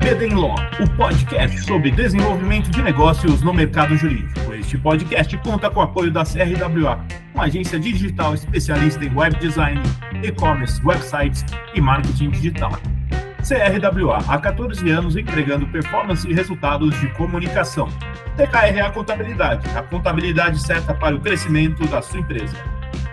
BD Law, o podcast sobre desenvolvimento de negócios no mercado jurídico. Este podcast conta com o apoio da CRWA, uma agência digital especialista em web design, e-commerce, websites e marketing digital. CRWA, há 14 anos entregando performance e resultados de comunicação. TKRA Contabilidade, a contabilidade certa para o crescimento da sua empresa.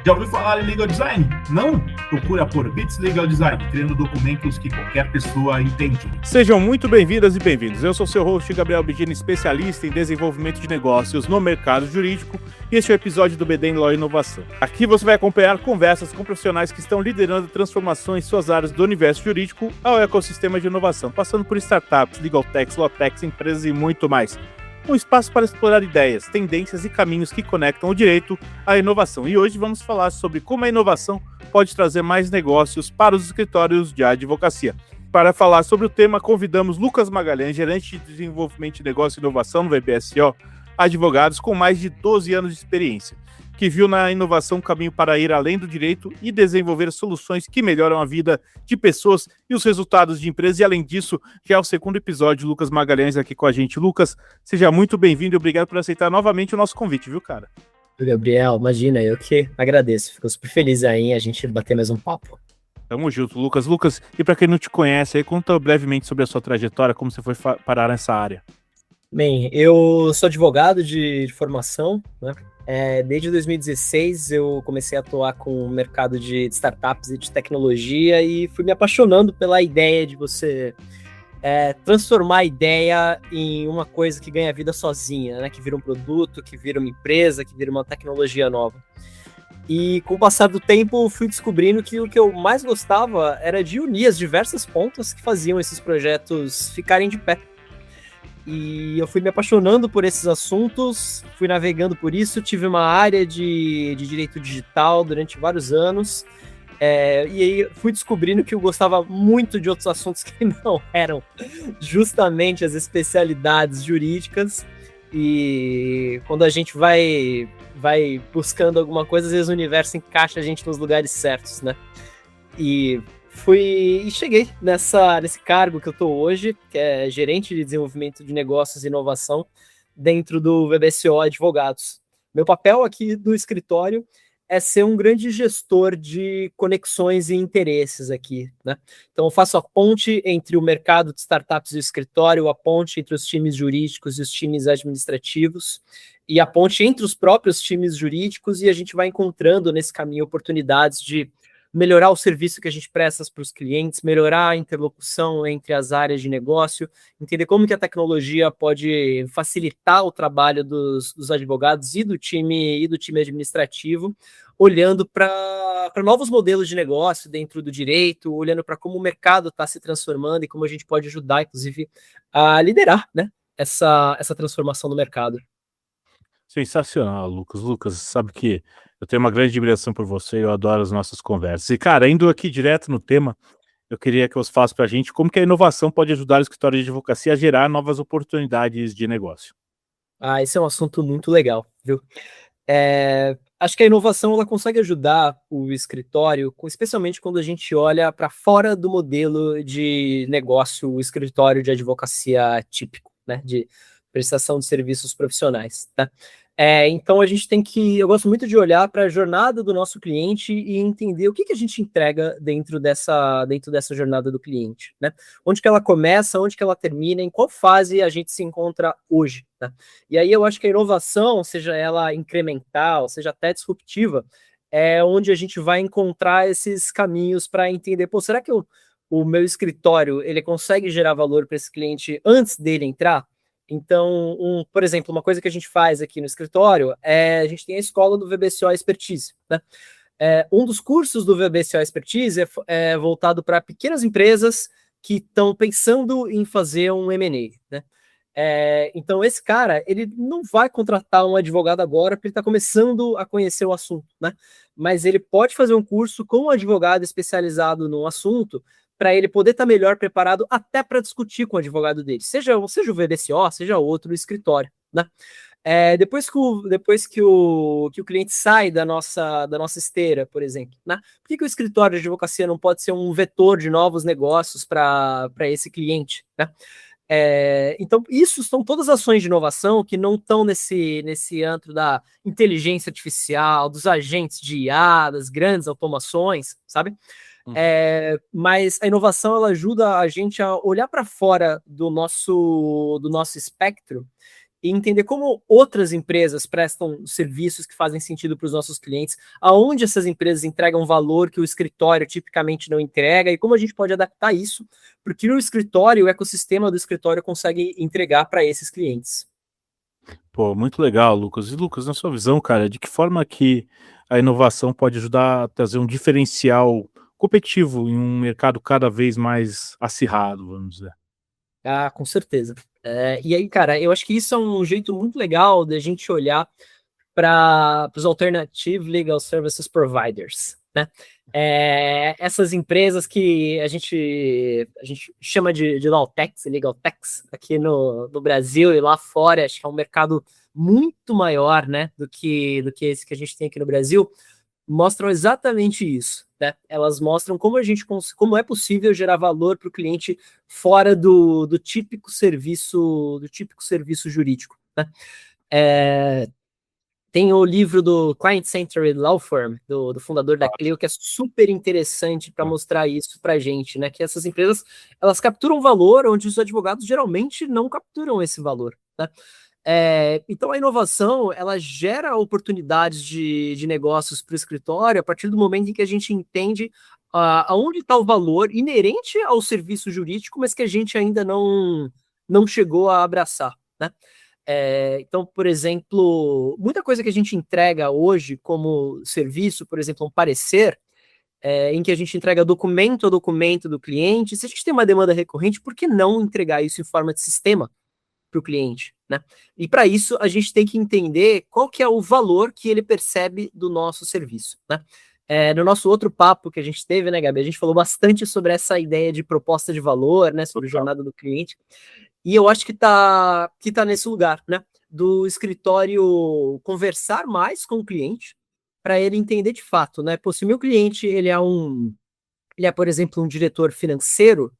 Já ouviu falar em Legal Design? Não? Procura por Bits Legal Design, criando documentos que qualquer pessoa entende. Sejam muito bem-vindas e bem-vindos. Eu sou seu host, Gabriel Bidini, especialista em desenvolvimento de negócios no mercado jurídico, e este é o episódio do BD Law Inovação. Aqui você vai acompanhar conversas com profissionais que estão liderando transformações em suas áreas do universo jurídico ao ecossistema de inovação, passando por startups, legal techs, law techs, empresas e muito mais. Um espaço para explorar ideias, tendências e caminhos que conectam o direito à inovação. E hoje vamos falar sobre como a inovação pode trazer mais negócios para os escritórios de advocacia. Para falar sobre o tema, convidamos Lucas Magalhães, gerente de desenvolvimento de negócio e inovação no VBSO, advogados com mais de 12 anos de experiência, que viu na inovação um caminho para ir além do direito e desenvolver soluções que melhoram a vida de pessoas e os resultados de empresas. E além disso, já é o segundo episódio, Lucas Magalhães aqui com a gente. Lucas, seja muito bem-vindo e obrigado por aceitar novamente o nosso convite, viu, cara? Gabriel, imagina, eu que agradeço. Fico super feliz aí em a gente bater mais um papo. Tamo junto, Lucas. Lucas, e para quem não te conhece, aí conta brevemente sobre a sua trajetória, como você foi parar nessa área. Bem, eu sou advogado de formação, né? Desde 2016 eu comecei a atuar com o mercado de startups e de tecnologia e fui me apaixonando pela ideia de você transformar a ideia em uma coisa que ganha vida sozinha, né? Que vira um produto, que vira uma empresa, que vira uma tecnologia nova. E com o passar do tempo fui descobrindo que o que eu mais gostava era de unir as diversas pontas que faziam esses projetos ficarem de pé. E eu fui me apaixonando por esses assuntos, fui navegando por isso, tive uma área de direito digital durante vários anos, e aí fui descobrindo que eu gostava muito de outros assuntos que não eram justamente as especialidades jurídicas, e quando a gente vai buscando alguma coisa, às vezes o universo encaixa a gente nos lugares certos, né? E cheguei nesse cargo que eu estou hoje, que é gerente de desenvolvimento de negócios e inovação dentro do VBSO Advogados. Meu papel aqui do escritório é ser um grande gestor de conexões e interesses aqui, né? Então eu faço a ponte entre o mercado de startups e o escritório, a ponte entre os times jurídicos e os times administrativos, e a ponte entre os próprios times jurídicos, e a gente vai encontrando nesse caminho oportunidades de melhorar o serviço que a gente presta para os clientes, melhorar a interlocução entre as áreas de negócio, entender como que a tecnologia pode facilitar o trabalho dos advogados e do time administrativo, olhando para novos modelos de negócio dentro do direito, olhando para como o mercado está se transformando e como a gente pode ajudar, inclusive, a liderar, né, essa transformação do mercado. Sensacional, Lucas. Lucas, sabe que eu tenho uma grande admiração por você, eu adoro as nossas conversas. E, cara, indo aqui direto no tema, eu queria que você falasse pra gente como que a inovação pode ajudar o escritório de advocacia a gerar novas oportunidades de negócio. Esse é um assunto muito legal, viu? Acho que a inovação ela consegue ajudar o escritório, especialmente quando a gente olha para fora do modelo de negócio, o escritório de advocacia típico, né? De prestação de serviços profissionais, tá? Então a gente eu gosto muito de olhar para a jornada do nosso cliente e entender o que a gente entrega dentro dessa jornada do cliente, né? Onde que ela começa, onde que ela termina, em qual fase a gente se encontra hoje, né? E aí eu acho que a inovação, seja ela incremental, seja até disruptiva, é onde a gente vai encontrar esses caminhos para entender, será que o meu escritório ele consegue gerar valor para esse cliente antes dele entrar? Então, por exemplo, uma coisa que a gente faz aqui no escritório a gente tem a escola do VBSO Expertise, né? Um dos cursos do VBSO Expertise é voltado para pequenas empresas que estão pensando em fazer um M&A, né? Então, esse cara, ele não vai contratar um advogado agora porque ele está começando a conhecer o assunto, né? Mas ele pode fazer um curso com um advogado especializado no assunto para ele poder estar melhor preparado até para discutir com o advogado dele, seja o VBSO, seja outro escritório, né? Depois que o cliente sai da nossa esteira, por exemplo, né? Por que o escritório de advocacia não pode ser um vetor de novos negócios para esse cliente, né? Então, isso são todas ações de inovação que não estão nesse antro da inteligência artificial, dos agentes de IA, das grandes automações, sabe? Mas a inovação ela ajuda a gente a olhar para fora do nosso espectro e entender como outras empresas prestam serviços que fazem sentido para os nossos clientes, aonde essas empresas entregam valor que o escritório tipicamente não entrega e como a gente pode adaptar isso, porque o escritório, o ecossistema do escritório consegue entregar para esses clientes. Pô, muito legal, Lucas. E Lucas, na sua visão, cara, de que forma que a inovação pode ajudar a trazer um diferencial competitivo em um mercado cada vez mais acirrado, vamos dizer? Ah, com certeza. E aí, cara, eu acho que isso é um jeito muito legal da gente olhar para os Alternative Legal Services Providers, né? Essas empresas que a gente chama de Law Techs e Legal Techs aqui no Brasil e lá fora, acho que é um mercado muito maior, né, do que esse que a gente tem aqui no Brasil, mostram exatamente isso, né? Elas mostram como é possível gerar valor para o cliente fora do típico serviço jurídico, né? Tem o livro do Client Centered Law Firm, do fundador da Clio, que é super interessante para mostrar isso para a gente, né? Que essas empresas elas capturam valor onde os advogados geralmente não capturam esse valor, né? Então a inovação ela gera oportunidades de negócios para o escritório a partir do momento em que a gente entende aonde está o valor inerente ao serviço jurídico, mas que a gente ainda não chegou a abraçar, né? Então, por exemplo, muita coisa que a gente entrega hoje como serviço, por exemplo, um parecer, em que a gente entrega documento a documento do cliente, se a gente tem uma demanda recorrente, por que não entregar isso em forma de sistema para o cliente, né? E para isso a gente tem que entender qual que é o valor que ele percebe do nosso serviço, né? No nosso outro papo que a gente teve, né, Gabi, a gente falou bastante sobre essa ideia de proposta de valor, né, sobre jornada do cliente. E eu acho que tá nesse lugar, né? Do escritório conversar mais com o cliente para ele entender de fato, né? Pô, se o meu cliente ele é, por exemplo, um diretor financeiro,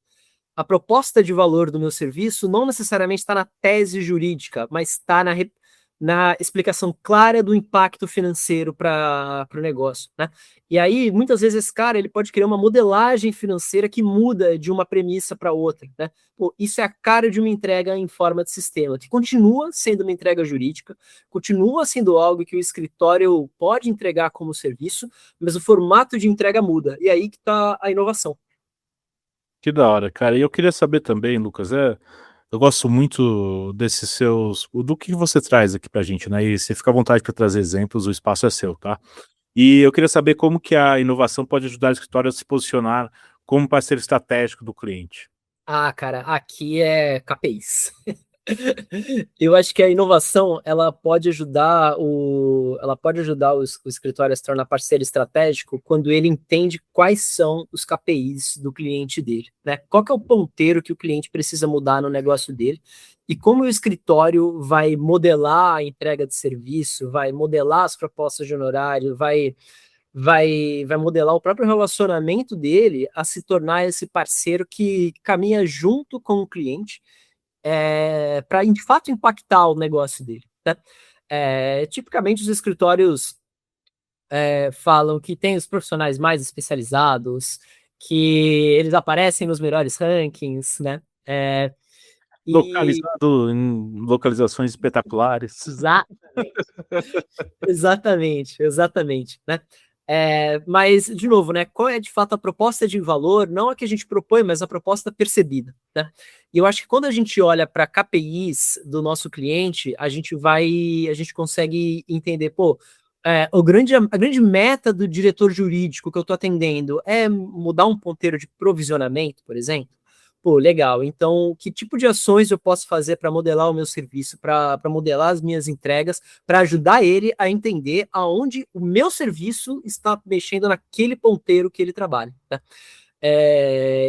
a proposta de valor do meu serviço não necessariamente está na tese jurídica, mas está na explicação clara do impacto financeiro para o negócio, né? E aí, muitas vezes, esse cara ele pode criar uma modelagem financeira que muda de uma premissa para outra, né? Pô, isso é a cara de uma entrega em forma de sistema, que continua sendo uma entrega jurídica, continua sendo algo que o escritório pode entregar como serviço, mas o formato de entrega muda. E aí que está a inovação. Que da hora, cara. E eu queria saber também, Lucas, eu gosto muito desses seus do que você traz aqui pra gente, né, e você fica à vontade para trazer exemplos, o espaço é seu, tá. E eu queria saber como que a inovação pode ajudar o escritório a se posicionar como parceiro estratégico do cliente. Ah, cara, aqui é KPIs. Eu acho que a inovação ela pode ajudar o escritório a se tornar parceiro estratégico quando ele entende quais são os KPIs do cliente dele, né? Qual que é o ponteiro que o cliente precisa mudar no negócio dele e como o escritório vai modelar a entrega de serviço, vai modelar as propostas de honorário, vai modelar o próprio relacionamento dele a se tornar esse parceiro que caminha junto com o cliente para de fato impactar o negócio dele, né? Tipicamente os escritórios falam que tem os profissionais mais especializados, que eles aparecem nos melhores rankings, né? E Localizado em localizações espetaculares. exa- exatamente, né? Mas, de novo, né? Qual é de fato a proposta de valor? Não a que a gente propõe, mas a proposta percebida, né? E eu acho que quando a gente olha para KPIs do nosso cliente, a gente consegue entender, pô, a grande meta do diretor jurídico que eu estou atendendo é mudar um ponteiro de provisionamento, por exemplo. Pô, legal. Então, que tipo de ações eu posso fazer para modelar o meu serviço, para modelar as minhas entregas, para ajudar ele a entender aonde o meu serviço está mexendo naquele ponteiro que ele trabalha, né?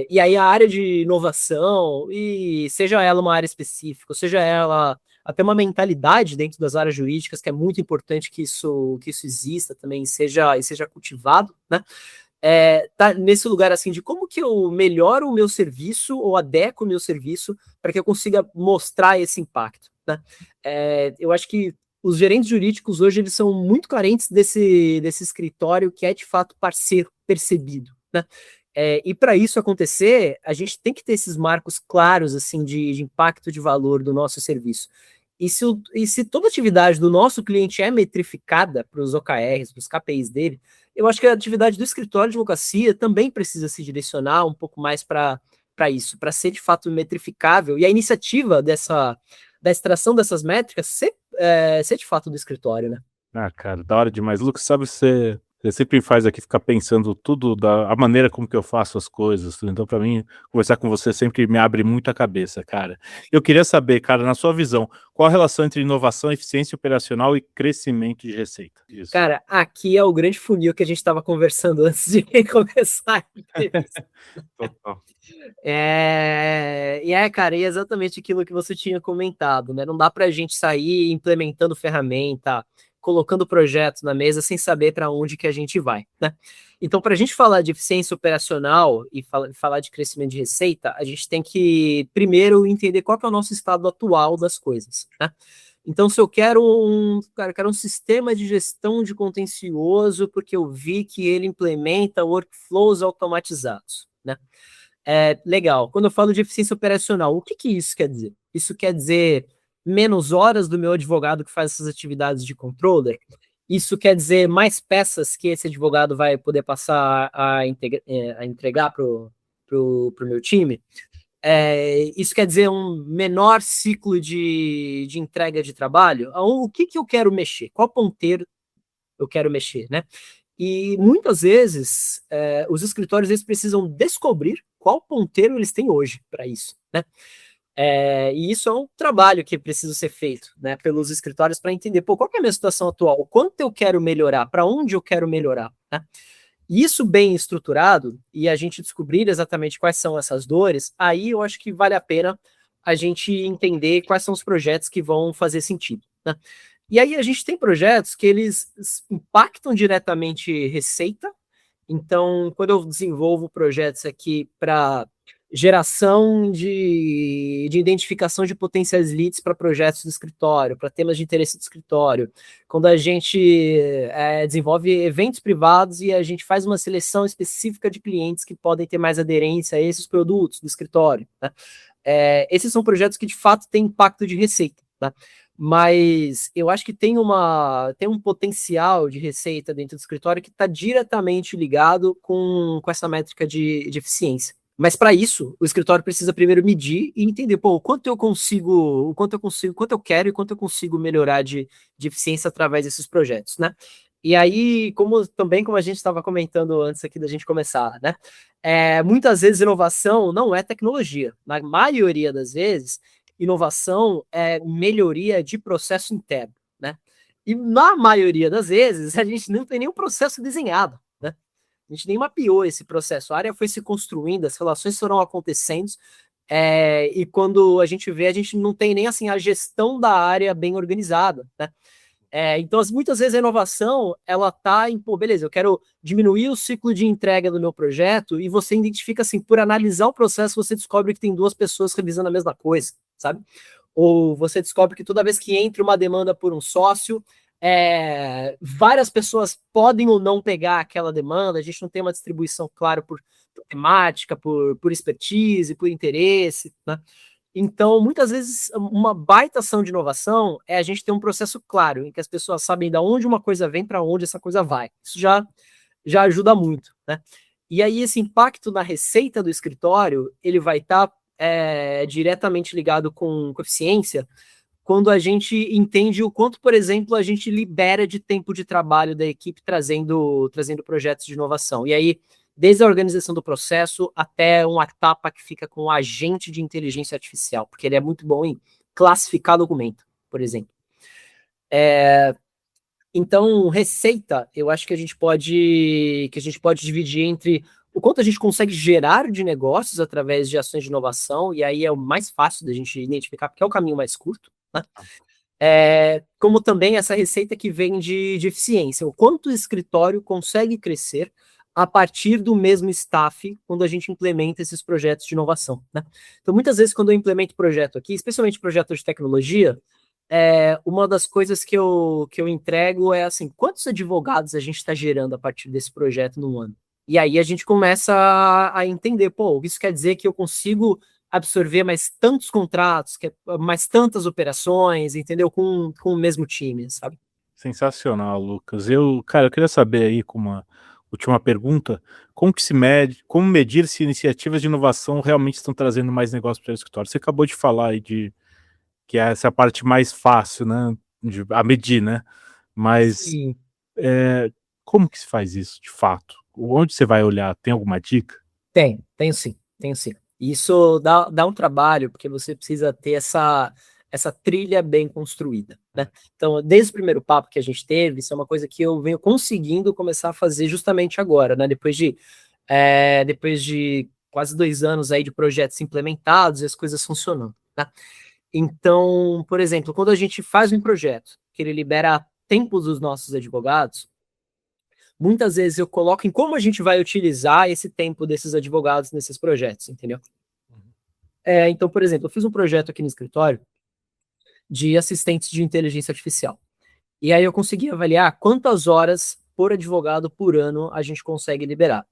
E aí a área de inovação, e seja ela uma área específica, seja ela até uma mentalidade dentro das áreas jurídicas, que é muito importante que isso exista também e seja cultivado, né? Tá nesse lugar assim de como que eu melhoro o meu serviço ou adequo o meu serviço para que eu consiga mostrar esse impacto, né? Eu acho que os gerentes jurídicos hoje eles são muito carentes desse escritório que é de fato parceiro percebido, né? E para isso acontecer, a gente tem que ter esses marcos claros assim de impacto de valor do nosso serviço. E se toda atividade do nosso cliente é metrificada para os OKRs, para os KPIs dele, eu acho que a atividade do escritório de advocacia também precisa se direcionar um pouco mais para isso, para ser de fato metrificável. E a iniciativa da extração dessas métricas ser de fato do escritório, né? Ah, cara, da hora demais. Lucas, sabe, você sempre me faz aqui ficar pensando tudo a maneira como que eu faço as coisas, tudo. Então, pra mim, conversar com você sempre me abre muito a cabeça, cara. Eu queria saber, cara, na sua visão, qual a relação entre inovação, eficiência operacional e crescimento de receita? Isso. Cara, aqui é o grande funil que a gente estava conversando antes de começar a entrevista. Total. Cara, e é exatamente aquilo que você tinha comentado, né? Não dá pra gente sair implementando ferramenta, colocando projetos na mesa sem saber para onde que a gente vai, né? Então, para a gente falar de eficiência operacional e falar de crescimento de receita, a gente tem que primeiro entender qual que é o nosso estado atual das coisas, né? Então, se eu quero um sistema de gestão de contencioso, porque eu vi que ele implementa workflows automatizados, né? Legal. Quando eu falo de eficiência operacional, o que isso quer dizer? Isso quer dizer menos horas do meu advogado que faz essas atividades de controller? Isso quer dizer mais peças que esse advogado vai poder passar a entregar para o meu time? Isso quer dizer um menor ciclo de entrega de trabalho? O que eu quero mexer? Qual ponteiro eu quero mexer, né? E muitas vezes os escritórios eles precisam descobrir qual ponteiro eles têm hoje para isso, né? E isso é um trabalho que precisa ser feito, né, pelos escritórios para entender, qual que é a minha situação atual, o quanto eu quero melhorar, para onde eu quero melhorar, né? E isso bem estruturado, e a gente descobrir exatamente quais são essas dores, aí eu acho que vale a pena a gente entender quais são os projetos que vão fazer sentido, né? E aí a gente tem projetos que eles impactam diretamente receita. Então, quando eu desenvolvo projetos aqui para geração de identificação de potenciais leads para projetos do escritório, para temas de interesse do escritório, quando a gente desenvolve eventos privados e a gente faz uma seleção específica de clientes que podem ter mais aderência a esses produtos do escritório, né? Esses são projetos que de fato têm impacto de receita, né? Mas eu acho que tem um potencial de receita dentro do escritório que está diretamente ligado com essa métrica de eficiência. Mas para isso, o escritório precisa primeiro medir e entender, o quanto eu quero e quanto eu consigo melhorar de eficiência através desses projetos, né? E aí, como a gente estava comentando antes aqui da gente começar, né? Muitas vezes inovação não é tecnologia. Na maioria das vezes, inovação é melhoria de processo interno, né? E na maioria das vezes, a gente não tem nenhum processo desenhado, né? A gente nem mapeou esse processo. A área foi se construindo, as relações foram acontecendo, e quando a gente vê, a gente não tem nem assim a gestão da área bem organizada, né? Então, muitas vezes a inovação, ela tá em, beleza, eu quero diminuir o ciclo de entrega do meu projeto, e você identifica assim, por analisar o processo, você descobre que tem duas pessoas revisando a mesma coisa, sabe? Ou você descobre que toda vez que entra uma demanda por um sócio, várias pessoas podem ou não pegar aquela demanda, a gente não tem uma distribuição clara por temática, por expertise, por interesse, né? Então, muitas vezes, uma baita ação de inovação é a gente ter um processo claro, em que as pessoas sabem de onde uma coisa vem, para onde essa coisa vai. Isso já ajuda muito, né? E aí, esse impacto na receita do escritório, ele vai estar diretamente ligado com eficiência, quando a gente entende o quanto, por exemplo, a gente libera de tempo de trabalho da equipe trazendo projetos de inovação. E aí, desde a organização do processo até uma etapa que fica com o agente de inteligência artificial, porque ele é muito bom em classificar documento, por exemplo. Então, receita, eu acho que a gente pode dividir entre o quanto a gente consegue gerar de negócios através de ações de inovação, e aí é o mais fácil da gente identificar, porque é o caminho mais curto, né? Como também essa receita que vem de eficiência, o quanto o escritório consegue crescer a partir do mesmo staff quando a gente implementa esses projetos de inovação, né? Então, muitas vezes, quando eu implemento projeto aqui, especialmente projetos de tecnologia, uma das coisas que eu entrego é assim, quantos advogados a gente está gerando a partir desse projeto no ano? E aí a gente começa a entender, pô, isso quer dizer que eu consigo absorver mais tantos contratos, mais tantas operações, entendeu? Com o mesmo time, sabe? Sensacional, Lucas. Cara, eu queria saber aí, com uma última pergunta, como medir se iniciativas de inovação realmente estão trazendo mais negócio para o escritório? Você acabou de falar aí de que essa é a parte mais fácil, né, a medir, né? Mas Sim. como que se faz isso, de fato? Onde você vai olhar? Tem alguma dica? Tenho sim, tenho sim. Isso dá um trabalho, porque você precisa ter essa trilha bem construída, né? Então, desde o primeiro papo que a gente teve, isso é uma coisa que eu venho conseguindo começar a fazer justamente agora, né? Depois de quase 2 anos aí de projetos implementados e as coisas funcionando, né? Então, por exemplo, quando a gente faz um projeto que ele libera tempo dos nossos advogados, muitas vezes eu coloco em como a gente vai utilizar esse tempo desses advogados nesses projetos, entendeu? Então, por exemplo, eu fiz um projeto aqui no escritório de assistentes de inteligência artificial. E aí eu consegui avaliar quantas horas por advogado por ano a gente consegue liberar.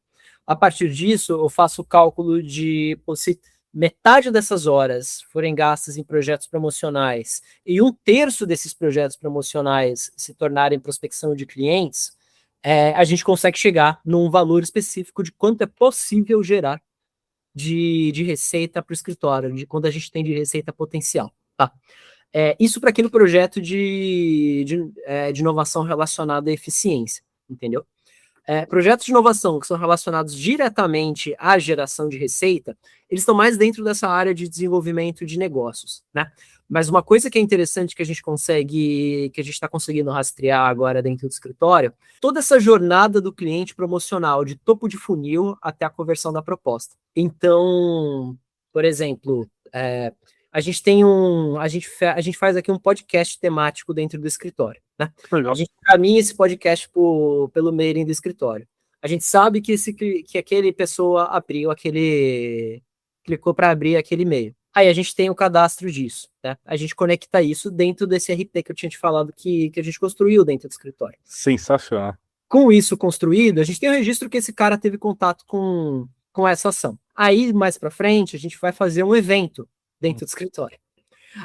A partir disso, eu faço o cálculo de se metade dessas horas forem gastas em projetos promocionais e 1/3 desses projetos promocionais se tornarem prospecção de clientes, a gente consegue chegar num valor específico de quanto é possível gerar de receita para o escritório, de quando a gente tem de receita potencial, tá? Isso para aquele projeto de inovação relacionado à eficiência, entendeu? Projetos de inovação que são relacionados diretamente à geração de receita, eles estão mais dentro dessa área de desenvolvimento de negócios, né? Mas uma coisa que é interessante que a gente está conseguindo rastrear agora dentro do escritório, toda essa jornada do cliente promocional, de topo de funil até a conversão da proposta. Então, por exemplo, a gente faz aqui um podcast temático dentro do escritório, né? Legal. A gente caminha esse podcast pelo mailing do escritório. A gente sabe que aquele pessoa clicou para abrir aquele e-mail. Aí a gente tem o cadastro disso, né? A gente conecta isso dentro desse RP que eu tinha te falado que a gente construiu dentro do escritório. Sensacional. Com isso construído, a gente tem um registro que esse cara teve contato com essa ação. Aí, mais para frente, a gente vai fazer um evento dentro do escritório.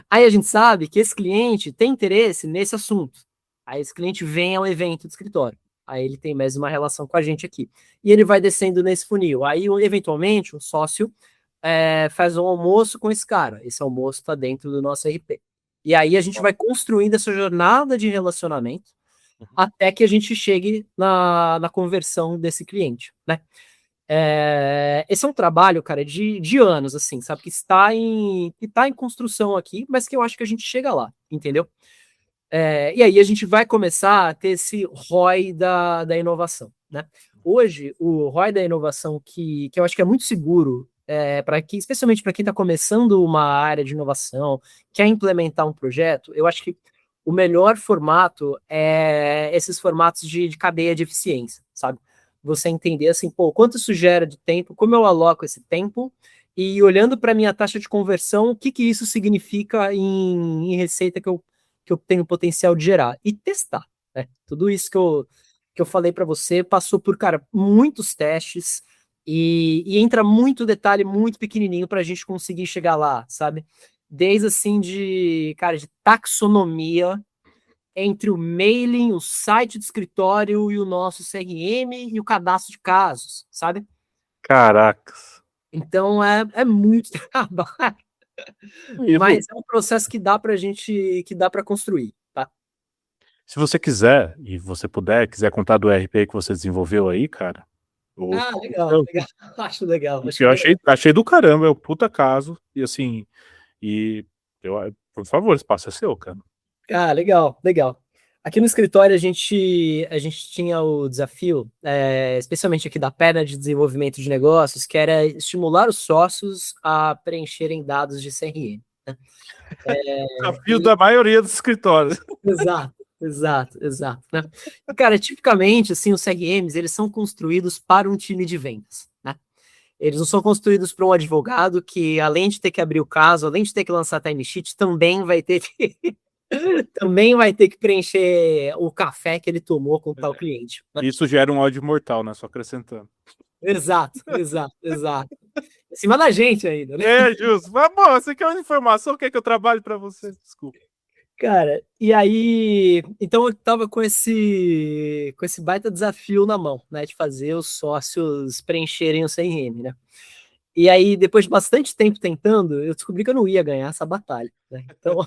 Aí a gente sabe que esse cliente tem interesse nesse assunto. Aí esse cliente vem ao evento do escritório. Aí ele tem mais uma relação com a gente aqui. E ele vai descendo nesse funil. Aí, eventualmente, o sócio faz um almoço com esse cara. Esse almoço está dentro do nosso RP. E aí a gente vai construindo essa jornada de relacionamento até que a gente chegue na conversão desse cliente, né? Esse é um trabalho, cara, de anos, assim, sabe? Que está em construção aqui, mas que eu acho que a gente chega lá, entendeu? E aí a gente vai começar a ter esse ROI da inovação, né? Hoje, o ROI da inovação, que eu acho que é muito seguro, especialmente para quem está começando uma área de inovação, quer implementar um projeto, eu acho que o melhor formato é esses formatos de cadeia de eficiência, sabe? Você entender assim, pô, quanto isso gera de tempo, como eu aloco esse tempo, e olhando para a minha taxa de conversão, o que isso significa em receita que eu tenho potencial de gerar, e testar, né? Tudo isso que eu falei para você passou por, cara, muitos testes, e entra muito detalhe muito pequenininho para a gente conseguir chegar lá, sabe? Desde assim de taxonomia entre o mailing, o site do escritório e o nosso CRM e o cadastro de casos, sabe? Caracas. Então é muito trabalho, mas é um processo que dá para construir, tá? Se você quiser, e você puder, quiser contar do RP que você desenvolveu aí, cara. Legal, legal. Acho legal. Eu achei do caramba, é o puta caso. E assim, por favor, esse espaço é seu, cara. Legal, legal. Aqui no escritório a gente tinha o desafio, especialmente aqui da perna de desenvolvimento de negócios, que era estimular os sócios a preencherem dados de CRM, né? Desafio da maioria dos escritórios. Exato, né? E, cara, tipicamente, assim, os CRMs, eles são construídos para um time de vendas, né? Eles não são construídos para um advogado que, além de ter que abrir o caso, além de ter que lançar timesheet, também vai ter que também vai ter que preencher o café que ele tomou com tal cliente, né? Isso gera um ódio mortal, né? Só acrescentando. Exato. Em cima da gente ainda, né? É, justo. Mas, bom, você quer uma informação? Quer que eu trabalhe para você? Desculpa. Cara, e aí, então eu tava com esse baita desafio na mão, né, de fazer os sócios preencherem o CRM, né? E aí, depois de bastante tempo tentando, eu descobri que eu não ia ganhar essa batalha, né? Então,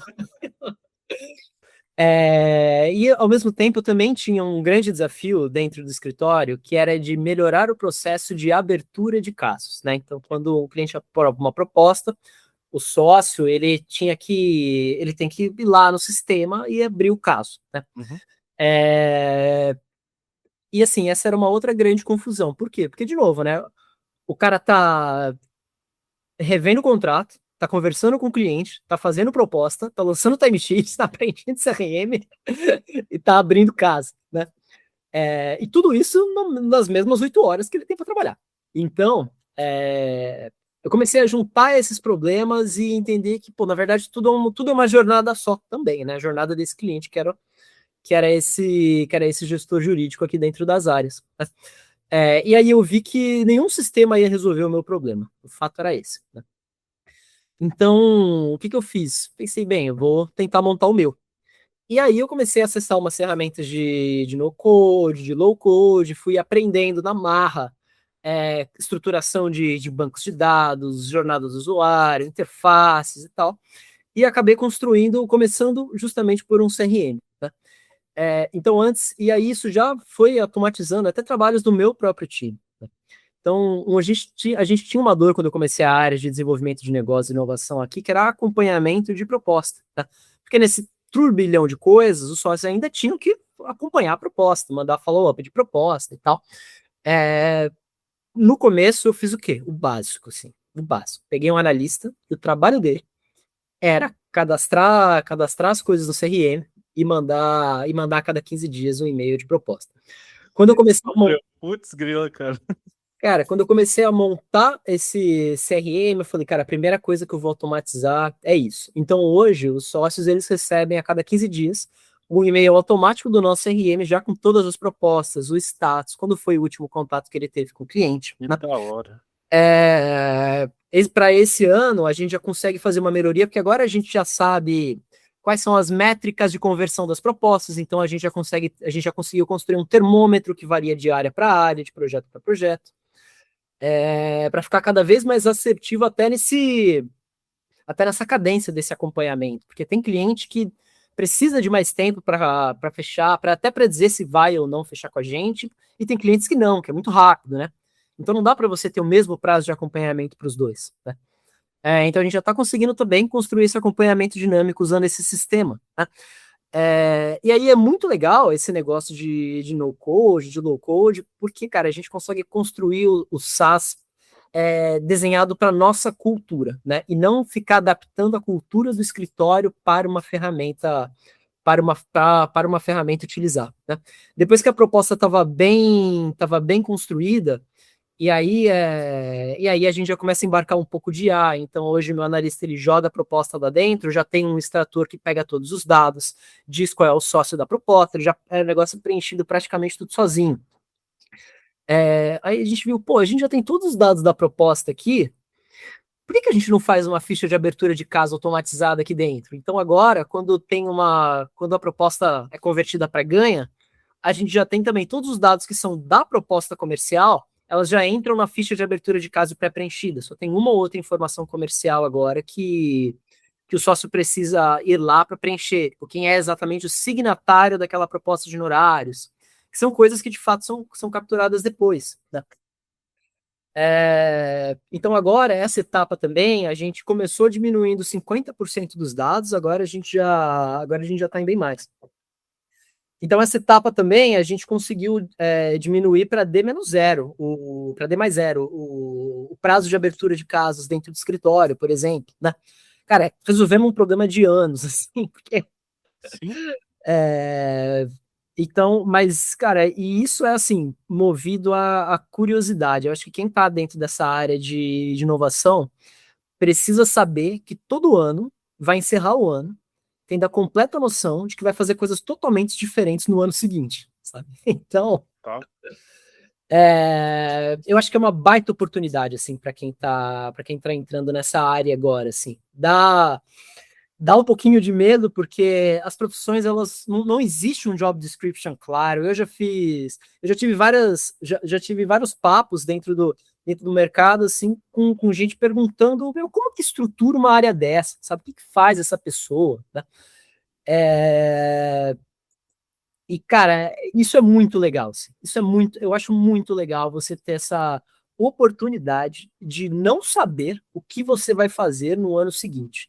e ao mesmo tempo eu também tinha um grande desafio dentro do escritório, que era de melhorar o processo de abertura de casos, né? Então, quando o cliente aprova uma proposta, o sócio, ele tem que ir lá no sistema e abrir o caso, né? Uhum. E assim, essa era uma outra grande confusão. Por quê? Porque, de novo, né? O cara tá revendo o contrato, tá conversando com o cliente, tá fazendo proposta, tá lançando timesheet, tá preenchendo CRM e tá abrindo caso, né? E tudo isso nas mesmas 8 horas que ele tem para trabalhar. Então, eu comecei a juntar esses problemas e entender que, pô, na verdade, tudo é uma jornada só também, né? A jornada desse cliente, que era esse gestor jurídico aqui dentro das áreas, né? E aí eu vi que nenhum sistema ia resolver o meu problema. O fato era esse, né? Então, o que eu fiz? Pensei, bem, eu vou tentar montar o meu. E aí eu comecei a acessar umas ferramentas de no-code, de low-code, fui aprendendo na marra, estruturação de bancos de dados, jornada do usuário, interfaces e tal. E acabei começando justamente por um CRM, né? Então antes, e aí isso já foi automatizando até trabalhos do meu próprio time, né? Então a gente tinha uma dor quando eu comecei a área de desenvolvimento de negócio e inovação aqui, que era acompanhamento de proposta, tá? Porque nesse turbilhão de coisas, os sócios ainda tinham que acompanhar a proposta, mandar follow-up de proposta e tal. No começo eu fiz o quê? O básico, assim, o básico. Peguei um analista e o trabalho dele era cadastrar as coisas no CRM e mandar a cada 15 dias um e-mail de proposta. Quando eu comecei a montar, Putz, grila, cara. cara, quando eu comecei a montar esse CRM, eu falei, cara, a primeira coisa que eu vou automatizar é isso. Então hoje os sócios eles recebem a cada 15 dias um e-mail automático do nosso CRM já com todas as propostas, o status, quando foi o último contato que ele teve com o cliente, Que né? da hora. Para esse ano, a gente já consegue fazer uma melhoria, porque agora a gente já sabe quais são as métricas de conversão das propostas, então a gente já conseguiu construir um termômetro que varia de área para área, de projeto para projeto, para ficar cada vez mais assertivo até nessa cadência desse acompanhamento, porque tem cliente que precisa de mais tempo para fechar, até para dizer se vai ou não fechar com a gente, e tem clientes que não, que é muito rápido, né? Então não dá para você ter o mesmo prazo de acompanhamento para os dois, né? Então a gente já está conseguindo também construir esse acompanhamento dinâmico usando esse sistema, né? E aí é muito legal esse negócio de no-code, de low-code, porque, cara, a gente consegue construir o SaaS desenhado para nossa cultura, né? E não ficar adaptando a cultura do escritório para uma ferramenta para uma ferramenta utilizar, né? Depois que a proposta estava bem construída, e aí a gente já começa a embarcar um pouco de IA. Então hoje meu analista ele joga a proposta lá dentro, já tem um extrator que pega todos os dados, diz qual é o sócio da proposta, já é um negócio preenchido praticamente tudo sozinho. Aí a gente viu, pô, a gente já tem todos os dados da proposta aqui, por que a gente não faz uma ficha de abertura de caso automatizada aqui dentro? Então agora, quando a proposta é convertida para ganha, a gente já tem também todos os dados que são da proposta comercial, elas já entram na ficha de abertura de caso pré-preenchida. Só tem uma ou outra informação comercial agora que o sócio precisa ir lá para preencher, quem é exatamente o signatário daquela proposta de honorários, que são coisas que de fato são capturadas depois, né? Então agora, essa etapa também, a gente começou diminuindo 50% dos dados, agora a gente já está em bem mais. Então essa etapa também a gente conseguiu diminuir para D-0, para D mais zero, o prazo de abertura de casos dentro do escritório, por exemplo, né? cara, resolvemos um problema de anos, assim, porque... Sim. Então, mas, cara, e isso é, assim, movido à curiosidade. Eu acho que quem tá dentro dessa área de inovação precisa saber que todo ano vai encerrar o ano, tendo a completa noção de que vai fazer coisas totalmente diferentes no ano seguinte, sabe? Então, Tá. eu acho que é uma baita oportunidade, assim, para quem tá entrando nessa área agora, assim. Dá um pouquinho de medo, porque as profissões, elas não existe um job description claro. Eu já tive vários papos dentro do mercado, assim, com gente perguntando, meu, como que estrutura uma área dessa? Sabe, o que faz essa pessoa? Né? E, cara, isso é muito legal. Assim. Eu acho muito legal você ter essa oportunidade de não saber o que você vai fazer no ano seguinte.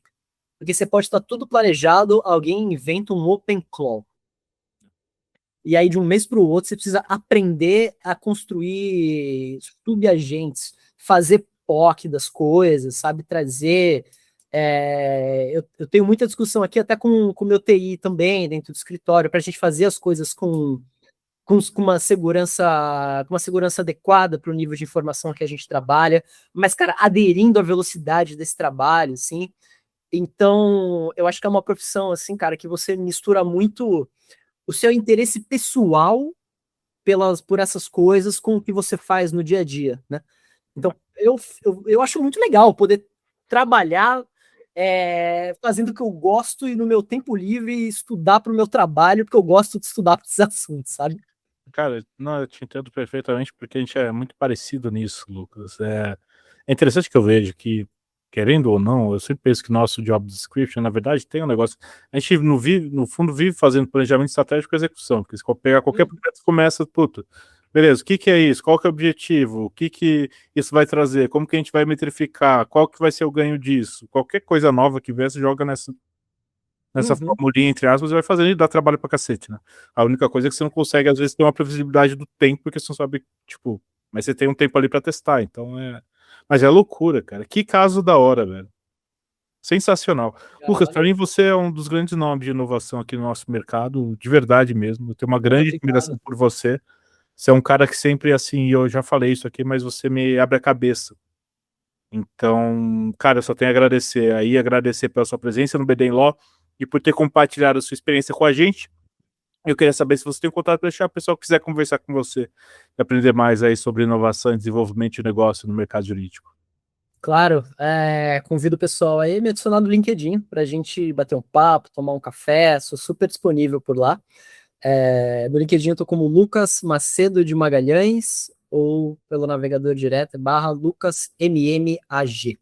Porque você pode estar tudo planejado, alguém inventa um open claw. E aí, de um mês para o outro, você precisa aprender a construir subagentes, fazer POC das coisas, sabe? Trazer. Eu tenho muita discussão aqui, até com o meu TI também, dentro do escritório, para a gente fazer as coisas com uma segurança adequada para o nível de informação que a gente trabalha, mas, cara, aderindo à velocidade desse trabalho, assim. Então, eu acho que é uma profissão, assim, cara, que você mistura muito o seu interesse pessoal por essas coisas com o que você faz no dia a dia, né? Então, eu acho muito legal poder trabalhar fazendo o que eu gosto e no meu tempo livre estudar para o meu trabalho, porque eu gosto de estudar para esses assuntos, sabe? Cara, não, eu te entendo perfeitamente, porque a gente é muito parecido nisso, Lucas. É interessante que eu vejo que, querendo ou não, eu sempre penso que nosso job description, na verdade, tem um negócio. A gente no fundo vive fazendo planejamento estratégico e execução, porque se pegar qualquer projeto, começa, puta, beleza, o que é isso? Qual que é o objetivo? O que isso vai trazer? Como que a gente vai metrificar? Qual que vai ser o ganho disso? Qualquer coisa nova que vier, você joga nessa formulinha, entre aspas, e vai fazendo e dá trabalho pra cacete, né? A única coisa é que você não consegue, às vezes, ter uma previsibilidade do tempo, porque você não sabe, tipo, mas você tem um tempo ali pra testar, então Mas é loucura, cara. Que caso da hora, velho. Sensacional. Lucas, pra mim você é um dos grandes nomes de inovação aqui no nosso mercado, de verdade mesmo. Eu tenho uma grande admiração por você. Você é um cara que sempre, assim, eu já falei isso aqui, mas você me abre a cabeça. Então, cara, eu só tenho a agradecer pela sua presença no BD Law e por ter compartilhado a sua experiência com a gente. Eu queria saber se você tem contato para deixar o pessoal que quiser conversar com você e aprender mais aí sobre inovação e desenvolvimento de negócio no mercado jurídico. Claro, convido o pessoal aí a me adicionar no LinkedIn para a gente bater um papo, tomar um café, sou super disponível por lá. No LinkedIn eu tô como Lucas Macedo de Magalhães ou pelo navegador direto /LucasMMAG.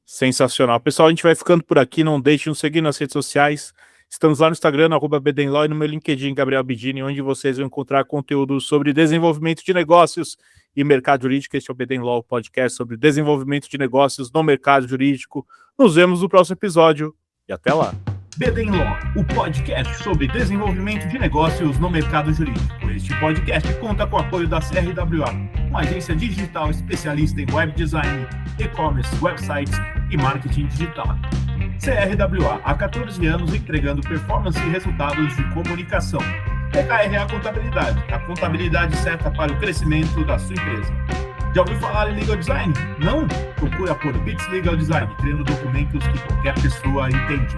Sensacional. Pessoal, a gente vai ficando por aqui, não deixe de nos seguir nas redes sociais. Estamos lá no Instagram, @BDenLaw, e no meu LinkedIn, Gabriel Bidini, onde vocês vão encontrar conteúdo sobre desenvolvimento de negócios e mercado jurídico. Este é o BDenLaw, podcast sobre desenvolvimento de negócios no mercado jurídico. Nos vemos no próximo episódio e até lá. BD Law, o podcast sobre desenvolvimento de negócios no mercado jurídico. Este podcast conta com o apoio da CRWA, uma agência digital especialista em web design, e-commerce, websites e marketing digital. CRWA, há 14 anos entregando performance e resultados de comunicação. PKRA Contabilidade, a contabilidade certa para o crescimento da sua empresa. Já ouviu falar em Legal Design? Não? Procura por Bits Legal Design, criando documentos que qualquer pessoa entende.